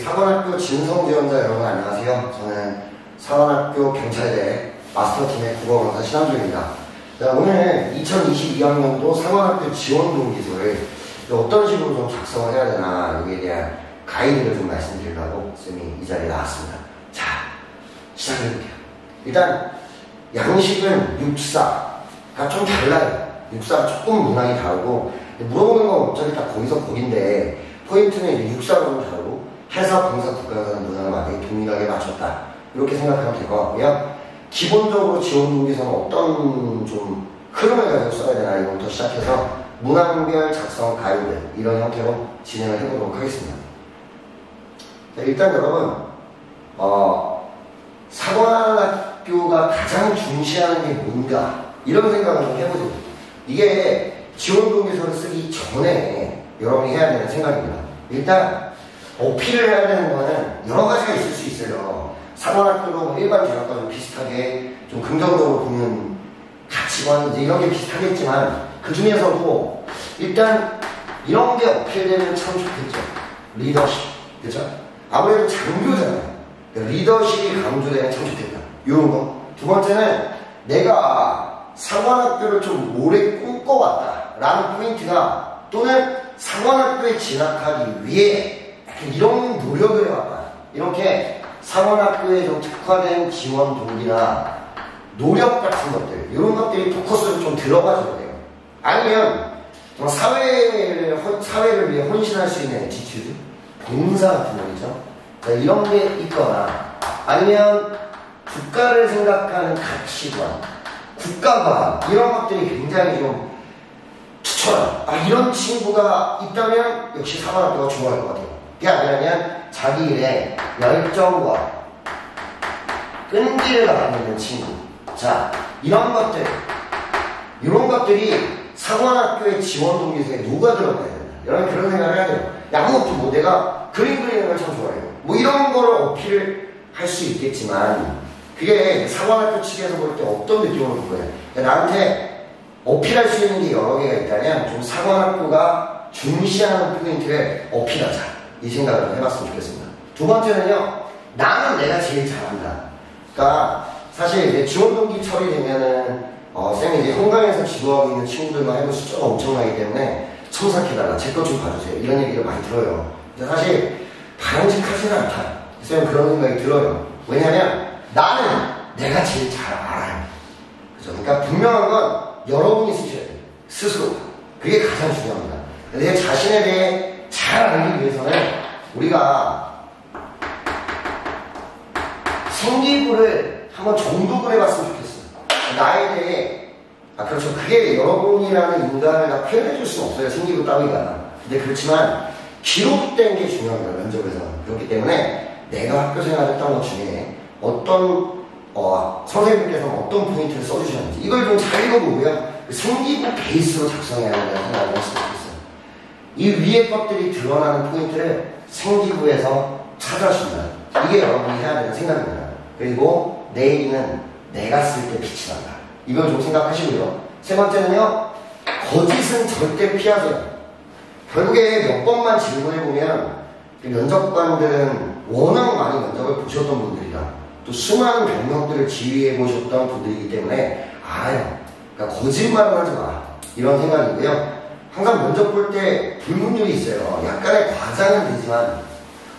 사관학교 진성지원자 여러분 안녕하세요. 저는 사관학교 경찰대 마스터팀의 국어강사 신한주입니다. 오늘 2022학년도 사관학교 지원동기소를 어떤 식으로 좀 작성을 해야 되나 여기에 대한 가이드를 좀 말씀드리려고 쌤이 이 자리에 나왔습니다. 자, 시작해볼게요. 일단 양식은 육사가 좀 달라요. 육사가 조금 문항이 다르고 물어보는 건 어차피 다 거기서 거긴데 포인트는 이제 육사가 좀 다르고 해사, 공사, 국가에서는 문항을 많이 동일하게 맞췄다. 이렇게 생각하면 될 것 같고요. 기본적으로 지원동기서는 어떤 좀 흐름을 가지고 써야 되나 이거부터 시작해서 문항별 작성 가이드 이런 형태로 진행을 해보도록 하겠습니다. 자, 일단 여러분 사관학교가 가장 중시하는 게 뭔가 이런 생각을 좀 해보세요. 이게 지원동기서를 쓰기 전에 여러분이 해야 되는 생각입니다. 일단 어필을 해야 되는 거는 여러 가지가 있을 수 있어요. 사관학교도 일반 대학과 좀 비슷하게 좀 긍정적으로 보는 가치관 이제 이런 게 비슷하겠지만 그 중에서도 일단 이런 게 어필되면 참 좋겠죠. 리더십, 그죠? 아무래도 장교잖아요. 리더십이 강조되면 참 좋겠다. 이런 거. 두 번째는 내가 사관학교를 좀 오래 꿈꿔왔다라는 포인트가 또는 사관학교에 진학하기 위해 이런 노력을 해왔다. 이렇게 사관학교에 좀 특화된 지원 동기나 노력 같은 것들, 이런 것들이 포커스로 좀 들어가줘야 돼요. 아니면 사회를 위해 헌신할 수 있는 애티튜드, 봉사 같은 거죠. 이런 게 있거나 아니면 국가를 생각하는 가치관, 국가관 이런 것들이 굉장히 좀 추천한 이런 친구가 있다면 역시 사관학교가 좋아할 것 같아요. 그게 아니라면 자기 일에 열정과 끈기를 갖고 있는 친구. 자, 이런 것들이 사관학교의 지원 동기소에 누가 들어가야 된다. 여러분 그런 생각을 해야 돼요. 아무것도 뭐 내가 그림 그리는 걸 참 좋아해요. 뭐 이런 거를 어필을 할 수 있겠지만 그게 사관학교 측에서 볼 때 어떤 느낌으로 보여요? 나한테 어필할 수 있는 게 여러 개가 있다면 좀 사관학교가 중시하는 포인트를 어필하자. 이 생각을 좀 해봤으면 좋겠습니다. 두 번째는요, 나는 내가 제일 잘한다. 그러니까 사실 이제 지원동기 처리되면은 쌤이 이제 현강에서 지도하고 있는 친구들만 해도 숫자가 엄청나기 때문에 첨삭해달라, 제 것 좀 봐주세요 이런 얘기를 많이 들어요. 근데 사실 바람직하지는 않다. 쌤은 그런 생각이 들어요. 왜냐면 나는 내가 제일 잘 알아요. 그죠? 그러니까 분명한 건 여러분이 쓰셔야 돼요. 스스로. 그게 가장 중요합니다. 내 자신에 대해 잘 알기 위해서는 우리가 생기부를 한번 정독을 해봤으면 좋겠어요. 나에 대해 그렇죠. 그게 여러분이라는 인간을 다 표현해줄 수는 없어요. 생기부 따위가. 근데 그렇지만 기록된 게 중요합니다. 면접에서는. 그렇기 때문에 내가 학교 생활했던 것 중에 어떤 선생님께서는 어떤 포인트를 써주셨는지 이걸 좀 잘 읽어보고요. 생기부 베이스로 작성해야 된다는 생각을 했으면 좋겠어요. 이 위에 것들이 드러나는 포인트를 생기부에서 찾아줍니다. 이게 여러분이 해야 되는 생각입니다. 그리고 내일은 내가 쓸 때 빛이 난다. 이걸 좀 생각하시고요. 세 번째는요, 거짓은 절대 피하세요. 결국에 몇 번만 질문해보면 면접관들은 워낙 많이 면접을 보셨던 분들이다. 또 수많은 병력들을 지휘해보셨던 분들이기 때문에 알아요. 그러니까 거짓말을 하지 마. 이런 생각이고요. 항상 면접 볼 때 불문율이 있어요. 약간의 과장은 되지만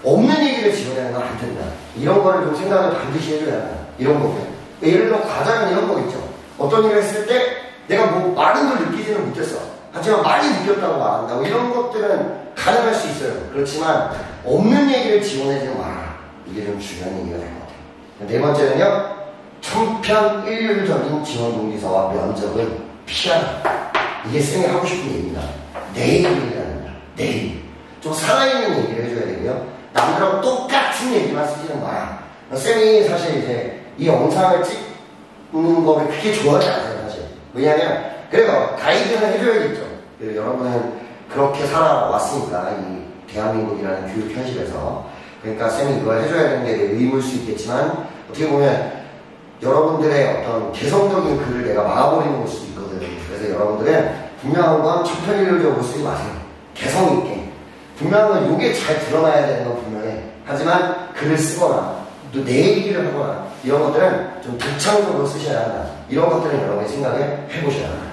없는 얘기를 지어내는 건 안 된다. 이런 거를 좀 생각을 반드시 해줘야 한다. 이런 거고요. 예를 들어 과장은 이런 거 있죠. 어떤 일을 했을 때 내가 뭐 많은 걸 느끼지는 못했어. 하지만 많이 느꼈다고 말한다고 이런 것들은 가능할 수 있어요. 그렇지만 없는 얘기를 지어내지 마라. 이게 좀 중요한 얘기가 될 것 같아요. 네 번째는요, 천편일률적인 지원동기서와 면접을 피하라. 이게 쌤이 하고 싶은 얘기입니다. 내 얘기를 합니다. 내일. 좀 살아있는 얘기를 해줘야 되고요. 남들하고 똑같은 얘기만 쓰지는 마라. 쌤이 사실 이제 이 영상을 찍는 거를 그렇게 좋아하지 않아요, 사실. 왜냐면, 그래요. 가이드는 해줘야겠죠. 여러분은 그렇게 살아왔으니까, 이 대한민국이라는 교육 현실에서. 그러니까 쌤이 이걸 해줘야 되는 게 의무일 수 있겠지만, 어떻게 보면 여러분들의 어떤 개성적인 글을 내가 막아버리는 걸 수도 있거든요. 그래서 여러분들은 분명한 건 천편일률적으로 쓰지 마세요. 개성있게. 분명한 요게 잘 드러나야 되는 건 분명해. 하지만 글을 쓰거나 또 내 얘기를 하거나 이런 것들은 좀 독창적으로 쓰셔야 한다. 이런 것들은 여러분이 생각을 해보셔야 한다.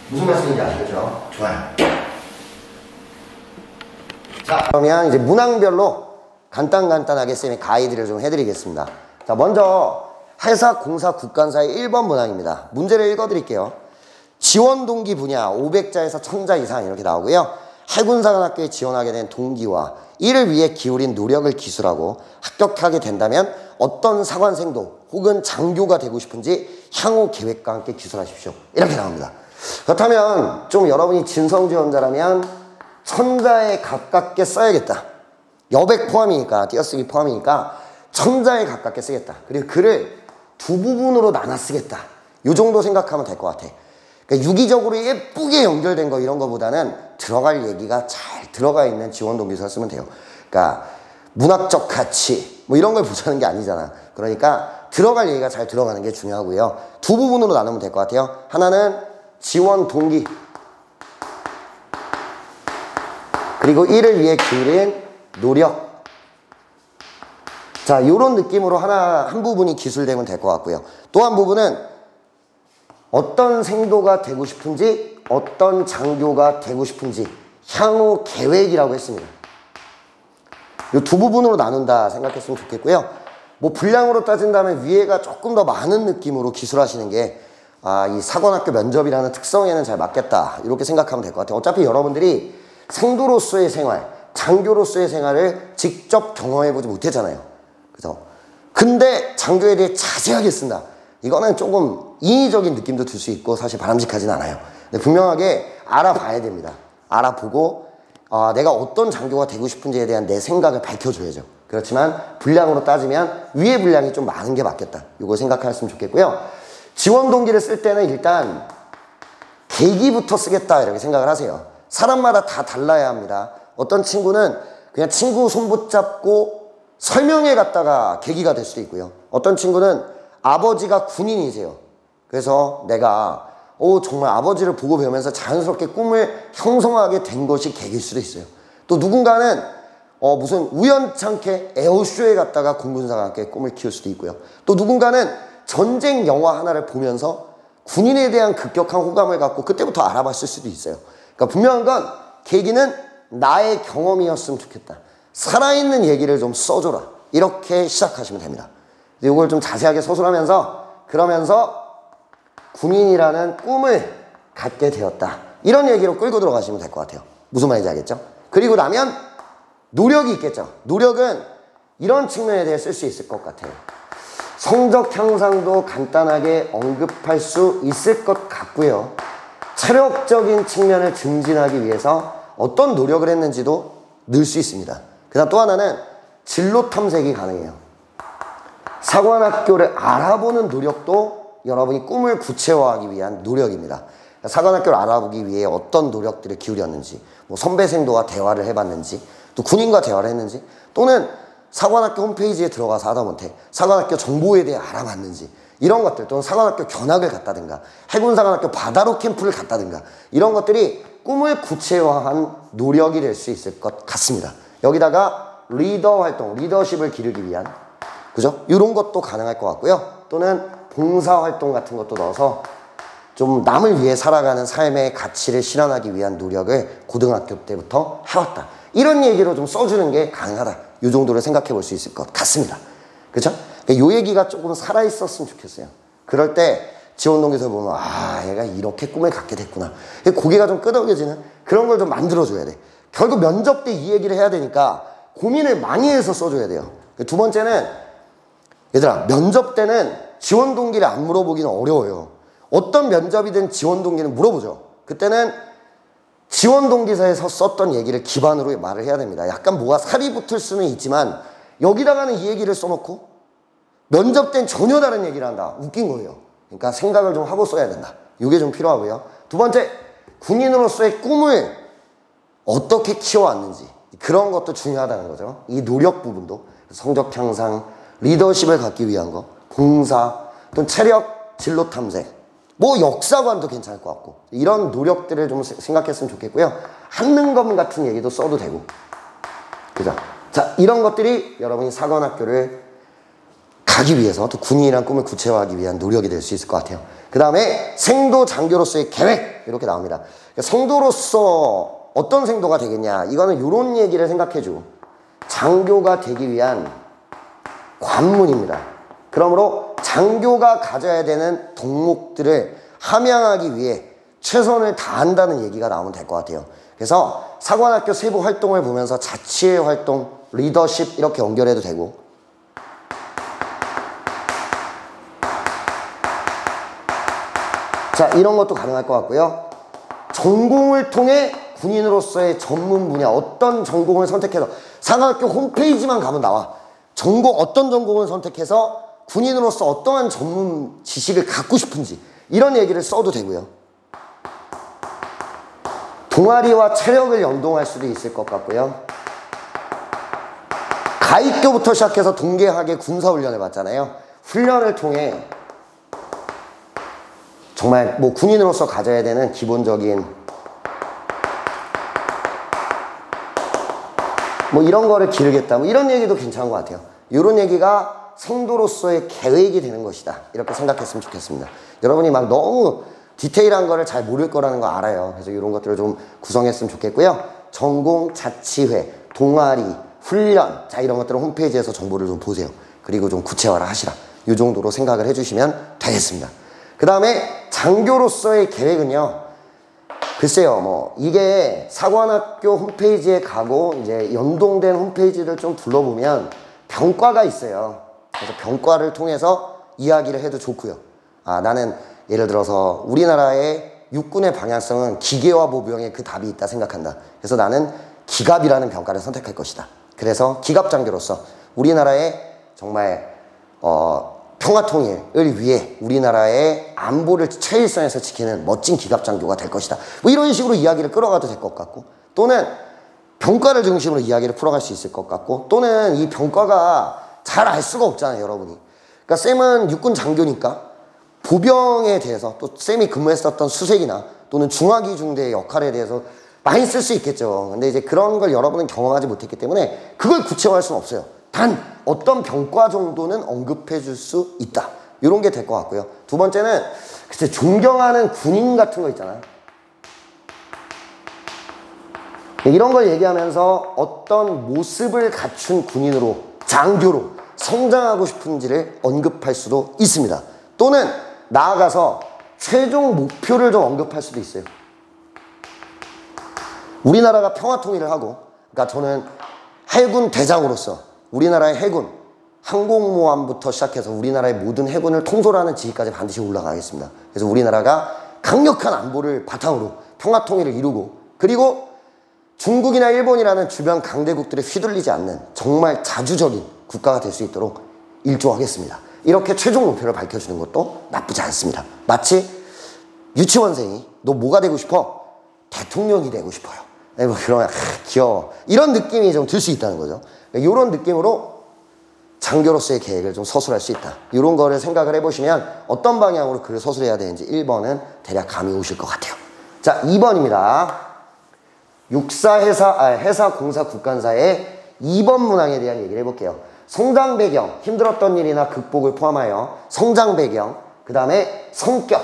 무슨 말씀인지 아시겠죠? 좋아요. 자, 그러면 이제 문항별로 간단하게 쌤이 가이드를 좀 해드리겠습니다. 자, 먼저 회사, 공사, 국간사의 1번 문항입니다. 문제를 읽어드릴게요. 지원 동기 분야 500자에서 1000자 이상 이렇게 나오고요. 해군사관학교에 지원하게 된 동기와 이를 위해 기울인 노력을 기술하고 합격하게 된다면 어떤 사관생도 혹은 장교가 되고 싶은지 향후 계획과 함께 기술하십시오. 이렇게 나옵니다. 그렇다면 좀 여러분이 진성지원자라면 1000자에 가깝게 써야겠다. 여백 포함이니까, 띄어쓰기 포함이니까 1000자에 가깝게 쓰겠다. 그리고 글을 두 부분으로 나눠 쓰겠다. 이 정도 생각하면 될 것 같아. 그러니까 유기적으로 예쁘게 연결된 거 이런 거보다는 들어갈 얘기가 잘 들어가 있는 지원 동기서를 쓰면 돼요. 그러니까 문학적 가치 뭐 이런 걸 보자는 게 아니잖아. 그러니까 들어갈 얘기가 잘 들어가는 게 중요하고요. 두 부분으로 나누면 될 것 같아요. 하나는 지원 동기, 그리고 이를 위해 기울인 노력. 자, 이런 느낌으로 한 부분이 기술되면 될 것 같고요. 또 한 부분은 어떤 생도가 되고 싶은지, 어떤 장교가 되고 싶은지 향후 계획이라고 했습니다. 이 두 부분으로 나눈다 생각했으면 좋겠고요. 뭐 분량으로 따진다면 위에가 조금 더 많은 느낌으로 기술하시는 게 이 사관학교 면접이라는 특성에는 잘 맞겠다 이렇게 생각하면 될 것 같아요. 어차피 여러분들이 생도로서의 생활, 장교로서의 생활을 직접 경험해보지 못했잖아요. 그죠? 근데 장교에 대해 자세하게 쓴다. 이거는 조금 인위적인 느낌도 들 수 있고 사실 바람직하진 않아요. 근데 분명하게 알아봐야 됩니다. 알아보고 내가 어떤 장교가 되고 싶은지에 대한 내 생각을 밝혀줘야죠. 그렇지만 분량으로 따지면 위의 분량이 좀 많은 게 맞겠다. 이거 생각하셨으면 좋겠고요. 지원 동기를 쓸 때는 일단 계기부터 쓰겠다 이렇게 생각을 하세요. 사람마다 다 달라야 합니다. 어떤 친구는 그냥 친구 손 붙잡고 설명회 갔다가 계기가 될 수도 있고요. 어떤 친구는 아버지가 군인이세요. 그래서 내가 정말 아버지를 보고 배우면서 자연스럽게 꿈을 형성하게 된 것이 계기일 수도 있어요. 또 누군가는 무슨 우연찮게 에어쇼에 갔다가 공군사가 함께 꿈을 키울 수도 있고요. 또 누군가는 전쟁 영화 하나를 보면서 군인에 대한 급격한 호감을 갖고 그때부터 알아봤을 수도 있어요. 그러니까 분명한 건 계기는 나의 경험이었으면 좋겠다. 살아있는 얘기를 좀 써줘라. 이렇게 시작하시면 됩니다. 이걸 좀 자세하게 서술하면서 그러면서 군인이라는 꿈을 갖게 되었다. 이런 얘기로 끌고 들어가시면 될 것 같아요. 무슨 말인지 알겠죠? 그리고 나면 노력이 있겠죠. 노력은 이런 측면에 대해 쓸 수 있을 것 같아요. 성적 향상도 간단하게 언급할 수 있을 것 같고요. 체력적인 측면을 증진하기 위해서 어떤 노력을 했는지도 넣을 수 있습니다. 그다음 또 하나는 진로 탐색이 가능해요. 사관학교를 알아보는 노력도 여러분이 꿈을 구체화하기 위한 노력입니다. 사관학교를 알아보기 위해 어떤 노력들을 기울였는지, 뭐 선배생도와 대화를 해봤는지, 또 군인과 대화를 했는지, 또는 사관학교 홈페이지에 들어가서 하다못해 사관학교 정보에 대해 알아봤는지, 이런 것들, 또는 사관학교 견학을 갔다든가 해군사관학교 바다로 캠프를 갔다든가 이런 것들이 꿈을 구체화한 노력이 될 수 있을 것 같습니다. 여기다가 리더 활동, 리더십을 기르기 위한, 그죠? 이런 것도 가능할 것 같고요. 또는 봉사활동 같은 것도 넣어서 좀 남을 위해 살아가는 삶의 가치를 실현하기 위한 노력을 고등학교 때부터 해왔다. 이런 얘기로 좀 써주는 게 가능하다. 이 정도를 생각해 볼 수 있을 것 같습니다. 그렇죠? 이 얘기가 조금 살아있었으면 좋겠어요. 그럴 때 지원동기서 보면 얘가 이렇게 꿈을 갖게 됐구나. 고개가 좀 끄덕여지는 그런 걸 좀 만들어줘야 돼. 결국 면접 때 이 얘기를 해야 되니까 고민을 많이 해서 써줘야 돼요. 두 번째는 얘들아, 면접 때는 지원 동기를 안 물어보기는 어려워요. 어떤 면접이든 지원 동기는 물어보죠. 그때는 지원 동기서에서 썼던 얘기를 기반으로 말을 해야 됩니다. 약간 뭐가 살이 붙을 수는 있지만 여기다가는 이 얘기를 써놓고 면접 땐 전혀 다른 얘기를 한다. 웃긴 거예요. 그러니까 생각을 좀 하고 써야 된다. 이게 좀 필요하고요. 두 번째, 군인으로서의 꿈을 어떻게 키워왔는지 그런 것도 중요하다는 거죠. 이 노력 부분도 성적 향상, 리더십을 갖기 위한 거, 봉사, 또는 체력, 진로 탐색, 뭐 역사관도 괜찮을 것 같고 이런 노력들을 좀 생각했으면 좋겠고요. 한능검 같은 얘기도 써도 되고 그죠? 자, 이런 것들이 여러분이 사관학교를 가기 위해서 또 군인이란 꿈을 구체화하기 위한 노력이 될 수 있을 것 같아요. 그 다음에 생도 장교로서의 계획 이렇게 나옵니다. 성도로서 어떤 생도가 되겠냐, 이거는 이런 얘기를 생각해주고, 장교가 되기 위한 관문입니다. 그러므로 장교가 가져야 되는 덕목들을 함양하기 위해 최선을 다한다는 얘기가 나오면 될 것 같아요. 그래서 사관학교 세부 활동을 보면서 자치의 활동, 리더십 이렇게 연결해도 되고, 자, 이런 것도 가능할 것 같고요. 전공을 통해 군인으로서의 전문 분야, 어떤 전공을 선택해서, 사관학교 홈페이지만 가면 나와. 전공, 어떤 전공을 선택해서 군인으로서 어떠한 전문 지식을 갖고 싶은지, 이런 얘기를 써도 되고요. 동아리와 체력을 연동할 수도 있을 것 같고요. 가입교부터 시작해서 동계하게 군사훈련을 받잖아요. 훈련을 통해 정말 뭐 군인으로서 가져야 되는 기본적인 뭐 이런 거를 기르겠다, 뭐 이런 얘기도 괜찮은 것 같아요. 이런 얘기가 성도로서의 계획이 되는 것이다, 이렇게 생각했으면 좋겠습니다. 여러분이 막 너무 디테일한 거를 잘 모를 거라는 거 알아요. 그래서 이런 것들을 좀 구성했으면 좋겠고요. 전공, 자치회, 동아리, 훈련, 자, 이런 것들은 홈페이지에서 정보를 좀 보세요. 그리고 좀 구체화를 하시라, 이 정도로 생각을 해주시면 되겠습니다. 그 다음에 장교로서의 계획은요, 글쎄요, 뭐 이게 사관학교 홈페이지에 가고 이제 연동된 홈페이지를 좀 둘러보면 병과가 있어요. 그래서 병과를 통해서 이야기를 해도 좋고요. 아, 나는 예를 들어서 우리나라의 육군의 방향성은 기계화 보병에 그 답이 있다 생각한다. 그래서 나는 기갑이라는 병과를 선택할 것이다. 그래서 기갑장교로서 우리나라의 정말 평화통일을 위해 우리나라의 안보를 최일선에서 지키는 멋진 기갑장교가 될 것이다. 뭐 이런 식으로 이야기를 끌어가도 될 것 같고, 또는 병과를 중심으로 이야기를 풀어갈 수 있을 것 같고, 또는 이 병과가 잘 알 수가 없잖아요, 여러분이. 그러니까 쌤은 육군 장교니까 보병에 대해서, 또 쌤이 근무했었던 수색이나 또는 중화기 중대의 역할에 대해서 많이 쓸 수 있겠죠. 근데 이제 그런 걸 여러분은 경험하지 못했기 때문에 그걸 구체화할 수는 없어요. 단 어떤 병과 정도는 언급해 줄 수 있다, 이런 게 될 것 같고요. 두 번째는 글쎄 존경하는 군인 같은 거 있잖아요. 이런 걸 얘기하면서 어떤 모습을 갖춘 군인으로, 장교로 성장하고 싶은지를 언급할 수도 있습니다. 또는 나아가서 최종 목표를 좀 언급할 수도 있어요. 우리나라가 평화통일을 하고, 그러니까 저는 해군 대장으로서 우리나라의 해군, 항공모함부터 시작해서 우리나라의 모든 해군을 통솔하는 지위까지 반드시 올라가겠습니다. 그래서 우리나라가 강력한 안보를 바탕으로 평화통일을 이루고, 그리고 중국이나 일본이라는 주변 강대국들에 휘둘리지 않는 정말 자주적인 국가가 될 수 있도록 일조하겠습니다. 이렇게 최종 목표를 밝혀주는 것도 나쁘지 않습니다. 마치 유치원생이 너 뭐가 되고 싶어? 대통령이 되고 싶어요. 뭐 그러면 귀여워, 이런 느낌이 좀 들 수 있다는 거죠. 이런 느낌으로 장교로서의 계획을 좀 서술할 수 있다, 이런 거를 생각을 해보시면 어떤 방향으로 글을 서술해야 되는지 1번은 대략 감이 오실 것 같아요. 자, 2번입니다. 해사 공사 국간사의 2번 문항에 대한 얘기를 해볼게요. 성장 배경, 힘들었던 일이나 극복을 포함하여 성장 배경, 그 다음에 성격,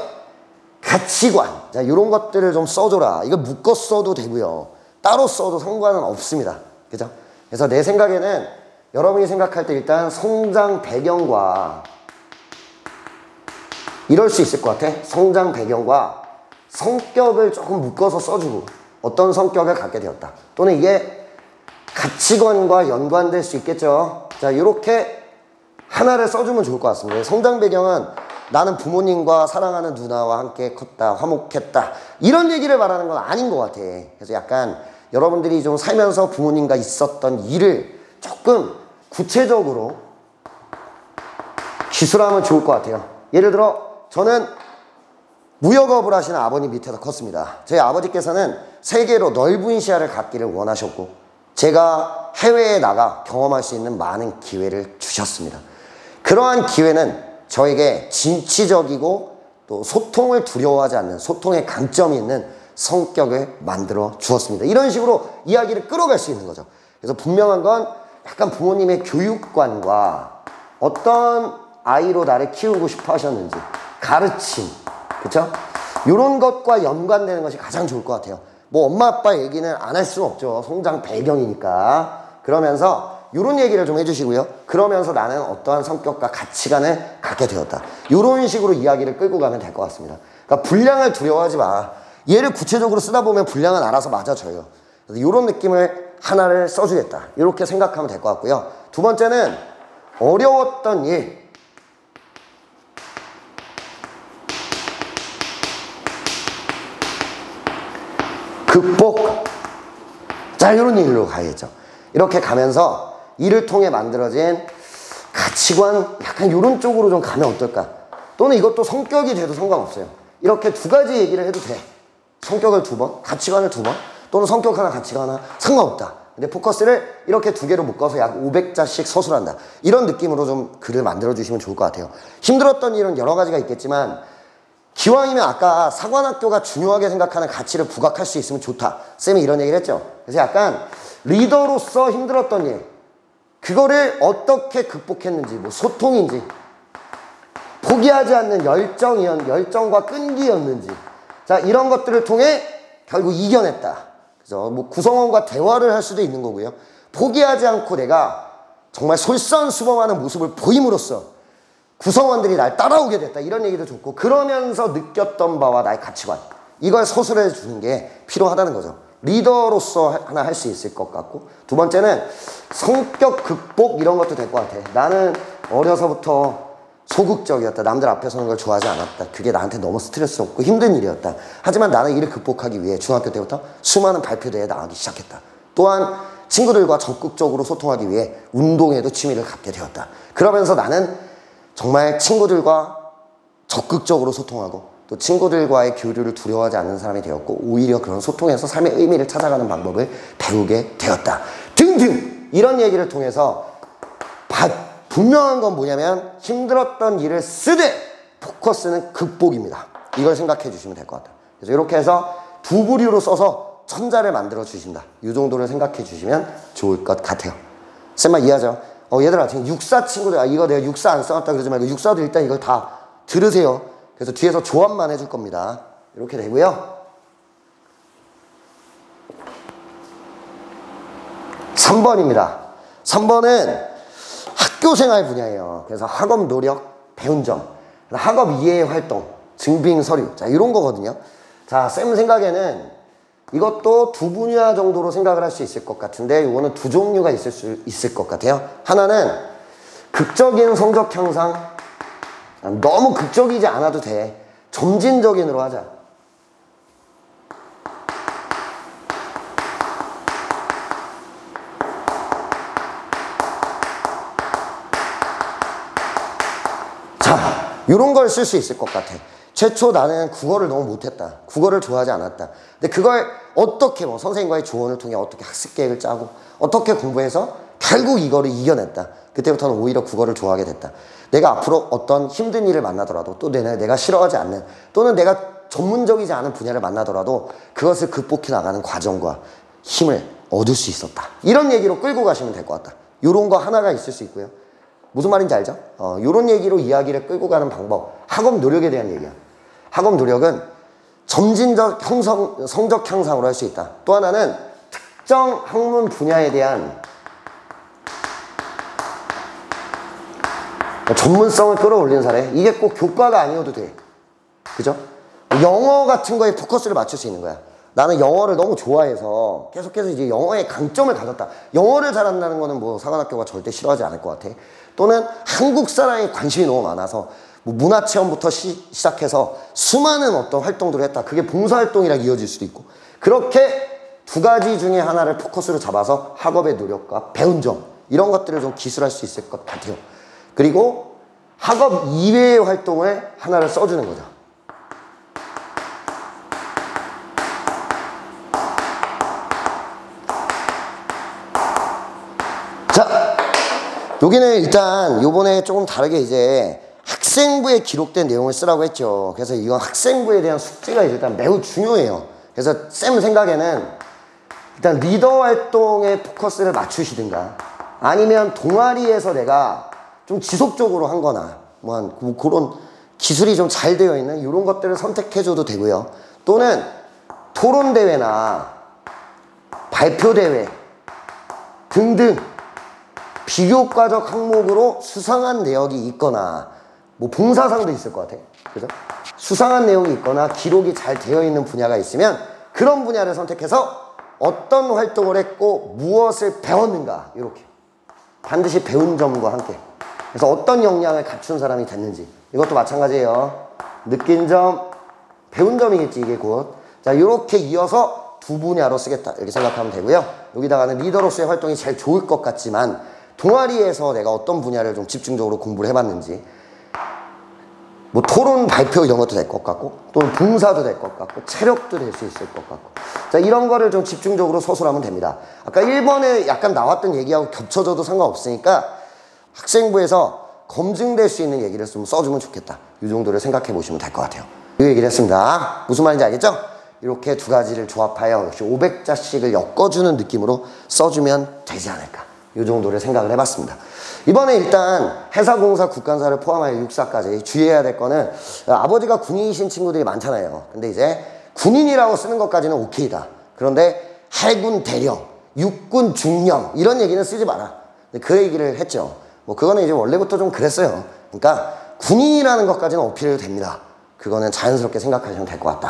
가치관, 자, 이런 것들을 좀 써줘라. 이거 묶어 써도 되고요, 따로 써도 상관은 없습니다. 그죠? 그래서 내 생각에는 여러분이 생각할 때 일단 성장 배경과, 이럴 수 있을 것 같아. 성장 배경과 성격을 조금 묶어서 써주고, 어떤 성격을 갖게 되었다, 또는 이게 가치관과 연관될 수 있겠죠. 자, 이렇게 하나를 써주면 좋을 것 같습니다. 성장 배경은 나는 부모님과 사랑하는 누나와 함께 컸다, 화목했다, 이런 얘기를 말하는 건 아닌 것 같아. 그래서 약간 여러분들이 좀 살면서 부모님과 있었던 일을 조금 구체적으로 기술하면 좋을 것 같아요. 예를 들어 저는 무역업을 하시는 아버님 밑에서 컸습니다. 저희 아버지께서는 세계로 넓은 시야를 갖기를 원하셨고, 제가 해외에 나가 경험할 수 있는 많은 기회를 주셨습니다. 그러한 기회는 저에게 진취적이고 또 소통을 두려워하지 않는, 소통의 강점이 있는 성격을 만들어 주었습니다. 이런 식으로 이야기를 끌어갈 수 있는 거죠. 그래서 분명한 건 약간 부모님의 교육관과 어떤 아이로 나를 키우고 싶어 하셨는지, 가르침, 그쵸? 이런 것과 연관되는 것이 가장 좋을 것 같아요. 뭐 엄마 아빠 얘기는 안 할 수는 없죠. 성장 배경이니까. 그러면서 이런 얘기를 좀 해주시고요. 그러면서 나는 어떠한 성격과 가치관을 갖게 되었다. 이런 식으로 이야기를 끌고 가면 될 것 같습니다. 그러니까 분량을 두려워하지 마. 얘를 구체적으로 쓰다 보면 분량은 알아서 맞아져요. 그래서 이런 느낌을 하나를 써주겠다. 이렇게 생각하면 될 것 같고요. 두 번째는 어려웠던 일. 극복. 자, 이런 얘기로 가야겠죠. 이렇게 가면서 이를 통해 만들어진 가치관, 약간 이런 쪽으로 좀 가면 어떨까? 또는 이것도 성격이 돼도 상관없어요. 이렇게 두 가지 얘기를 해도 돼. 성격을 2번, 가치관을 2번, 또는 성격 하나, 가치관 하나, 상관없다. 근데 포커스를 이렇게 두 개로 묶어서 약 500자씩 서술한다. 이런 느낌으로 좀 글을 만들어주시면 좋을 것 같아요. 힘들었던 일은 여러 가지가 있겠지만 기왕이면 아까 사관학교가 중요하게 생각하는 가치를 부각할 수 있으면 좋다. 쌤이 이런 얘기를 했죠. 그래서 약간 리더로서 힘들었던 일, 그거를 어떻게 극복했는지, 뭐 소통인지, 포기하지 않는 열정과 끈기였는지, 자, 이런 것들을 통해 결국 이겨냈다. 그죠? 뭐 구성원과 대화를 할 수도 있는 거고요. 포기하지 않고 내가 정말 솔선수범하는 모습을 보임으로써 구성원들이 날 따라오게 됐다. 이런 얘기도 좋고, 그러면서 느꼈던 바와 나의 가치관, 이걸 서술해 주는 게 필요하다는 거죠. 리더로서 하나 할 수 있을 것 같고, 두 번째는 성격 극복, 이런 것도 될 것 같아. 나는 어려서부터 소극적이었다. 남들 앞에 서는 걸 좋아하지 않았다. 그게 나한테 너무 스트레스 없고 힘든 일이었다. 하지만 나는 이를 극복하기 위해 중학교 때부터 수많은 발표대회에 나가기 시작했다. 또한 친구들과 적극적으로 소통하기 위해 운동에도 취미를 갖게 되었다. 그러면서 나는 정말 친구들과 적극적으로 소통하고 또 친구들과의 교류를 두려워하지 않는 사람이 되었고, 오히려 그런 소통에서 삶의 의미를 찾아가는 방법을 배우게 되었다. 등등! 이런 얘기를 통해서 분명한 건 뭐냐면 힘들었던 일을 쓰되 포커스는 극복입니다. 이걸 생각해 주시면 될 것 같아요. 그래서 이렇게 해서 두 부류로 써서 천자를 만들어 주신다. 이 정도를 생각해 주시면 좋을 것 같아요. 쌤만 이해하죠? 얘들아, 지금 육사 친구들, 이거 내가 육사 안 써놨다 그러지 말고 육사도 일단 이걸 다 들으세요. 그래서 뒤에서 조합만 해줄 겁니다. 이렇게 되고요. 3번입니다. 3번은 학교생활 분야예요. 그래서 학업 노력, 배운 점, 학업 이해 활동, 증빙 서류, 자, 이런 거거든요. 자, 쌤 생각에는 이것도 두 분야 정도로 생각을 할 수 있을 것 같은데, 이거는 두 종류가 있을 수 있을 것 같아요. 하나는 극적인 성적 향상, 너무 극적이지 않아도 돼. 점진적인으로 하자. 자, 이런 걸 쓸 수 있을 것 같아. 최초 나는 국어를 너무 못했다. 국어를 좋아하지 않았다. 근데 그걸 어떻게 뭐 선생님과의 조언을 통해 어떻게 학습 계획을 짜고 어떻게 공부해서 결국 이거를 이겨냈다. 그때부터는 오히려 국어를 좋아하게 됐다. 내가 앞으로 어떤 힘든 일을 만나더라도, 또 내가 싫어하지 않는, 또는 내가 전문적이지 않은 분야를 만나더라도 그것을 극복해 나가는 과정과 힘을 얻을 수 있었다. 이런 얘기로 끌고 가시면 될 것 같다. 이런 거 하나가 있을 수 있고요. 무슨 말인지 알죠? 이런 얘기로 이야기를 끌고 가는 방법, 학업 노력에 대한 얘기야. 학업 노력은 점진적 성적 향상으로 할 수 있다. 또 하나는 특정 학문 분야에 대한 전문성을 끌어올리는 사례. 이게 꼭 교과가 아니어도 돼. 그죠? 영어 같은 거에 포커스를 맞출 수 있는 거야. 나는 영어를 너무 좋아해서 계속해서 이제 영어의 강점을 가졌다. 영어를 잘한다는 거는 뭐 사관학교가 절대 싫어하지 않을 것 같아. 또는 한국 사람에 관심이 너무 많아서 뭐 문화체험부터 시작해서 수많은 어떤 활동들을 했다. 그게 봉사활동이랑 이어질 수도 있고. 그렇게 두 가지 중에 하나를 포커스로 잡아서 학업의 노력과 배운 점, 이런 것들을 좀 기술할 수 있을 것 같아요. 그리고 학업 이외의 활동을 하나를 써주는 거죠. 자, 여기는 일단 요번에 조금 다르게 이제 학생부에 기록된 내용을 쓰라고 했죠. 그래서 이건 학생부에 대한 숙제가 일단 매우 중요해요. 그래서 쌤 생각에는 일단 리더 활동에 포커스를 맞추시든가 아니면 동아리에서 내가 좀 지속적으로 한 거나 뭐 그런 기술이 좀 잘 되어 있는 이런 것들을 선택해줘도 되고요. 또는 토론대회나 발표대회 등등 비교과적 항목으로 수상한 내역이 있거나 뭐 봉사상도 있을 것 같아. 그죠? 수상한 내용이 있거나 기록이 잘 되어 있는 분야가 있으면 그런 분야를 선택해서 어떤 활동을 했고 무엇을 배웠는가 이렇게 반드시 배운 점과 함께 그래서 어떤 역량을 갖춘 사람이 됐는지 이것도 마찬가지예요. 느낀 점, 배운 점이겠지 이게 곧. 자 이렇게 이어서 두 분야로 쓰겠다 이렇게 생각하면 되고요. 여기다가는 리더로서의 활동이 제일 좋을 것 같지만 동아리에서 내가 어떤 분야를 좀 집중적으로 공부를 해봤는지 뭐 토론 발표 이런 것도 될 것 같고 또는 봉사도 될 것 같고 체력도 될 수 있을 것 같고 자 이런 거를 좀 집중적으로 서술하면 됩니다. 아까 1번에 약간 나왔던 얘기하고 겹쳐져도 상관없으니까 학생부에서 검증될 수 있는 얘기를 좀 써주면 좋겠다 이 정도를 생각해 보시면 될 것 같아요. 이 얘기를 했습니다. 무슨 말인지 알겠죠? 이렇게 두 가지를 조합하여 역시 500자씩을 엮어주는 느낌으로 써주면 되지 않을까 이 정도를 생각을 해봤습니다. 이번에 일단 해사공사 국간사를 포함하여 육사까지 주의해야 될 거는 아버지가 군인이신 친구들이 많잖아요. 근데 이제 군인이라고 쓰는 것까지는 오케이다. 그런데 해군 대령, 육군 중령 이런 얘기는 쓰지 마라. 그 얘기를 했죠. 뭐 그거는 이제 원래부터 좀 그랬어요. 그러니까 군인이라는 것까지는 어필해도 됩니다. 그거는 자연스럽게 생각하시면 될 것 같다.